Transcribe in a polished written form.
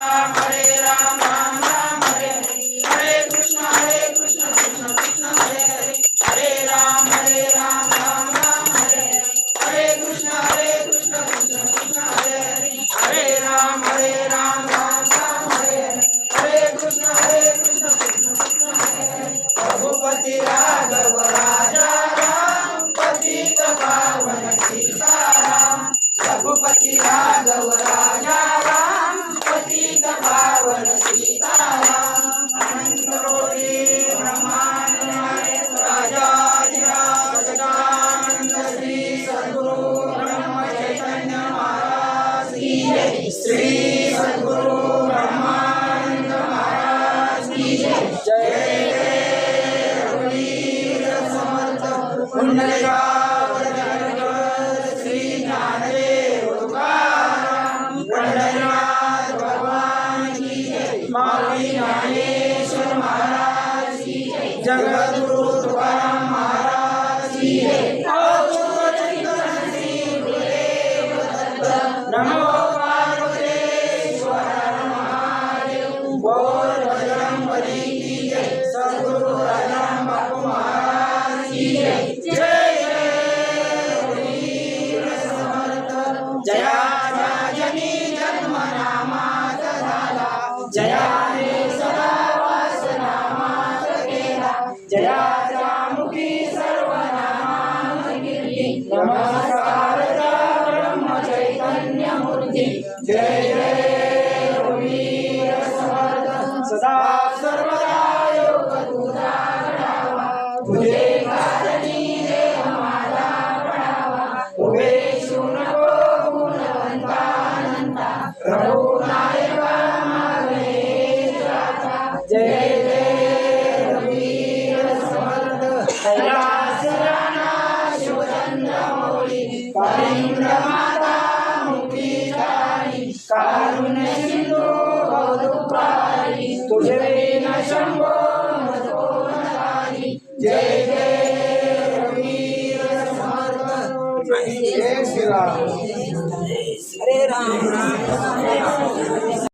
हरे राम राम राम हरे हरे, हरे कृष्ण कृष्ण कृष्ण हरे हरे, हरे राम राम राम हरे हरे, हरे कृष्ण कृष्ण कृष्ण हरे हरे, हरे राम राम राम हरे हरे, हरे कृष्ण कृष्ण कृष्ण हरे हरे। रघुपति राघव राजा राम, पतित पावन सीताराम। रघुपति राघव राजा राम, पतित पावन सीताराम। अनंत कोटि ब्रह्मांड नायक राजाधिराज सदानंद श्री सद्गुरु ब्रह्म चैतन्य महाराज की जय। श्री सद्गुरु ब्रह्मानंद महाराज की जय। जय जय रघुवीर समर्थ पुंडलिकावरद श्री ज्ञानदेव तुकाराम। पंढरीनाथ भगवान की जय। माऊली ज्ञानेश्वर महाराज की जय। जगद्गुरु तुकाराम महाराज की जय। नमो पार्वतीश्वर महादेव। बोल बजरंगबली की जय। सद्गुरु राजाराम बापू महाराज की जय। जय जय रघुवीर समर्थ। जया राजनी जन्म नामात झाला, जयाने सदा वास नामात केला, जयाच्या मुखी सर्व नामांत कीर्ती। नमस्कार ब्रह्म चैतन्य मूर्ती। जय जय रघुवीर समर्थ। सदा सर्वदा योग तुझा घडावा, तुझे गाजनी देह माझा पडावा। उभे शिव नको गुणवंतानंता, रघुनायका मागे राजा। जय जय रघुवीर समर्थ। कैलास राणा शिवचंद्र मौली, कालिंद्र माता मुक्ती दानी, कारुण्य सिंधू भवदुःखारी, तुझे बिन शंभो नको नकारी। जय जय रघुवीर समर्थ। जय श्री राम। हरे राम राम राम हरे हरे।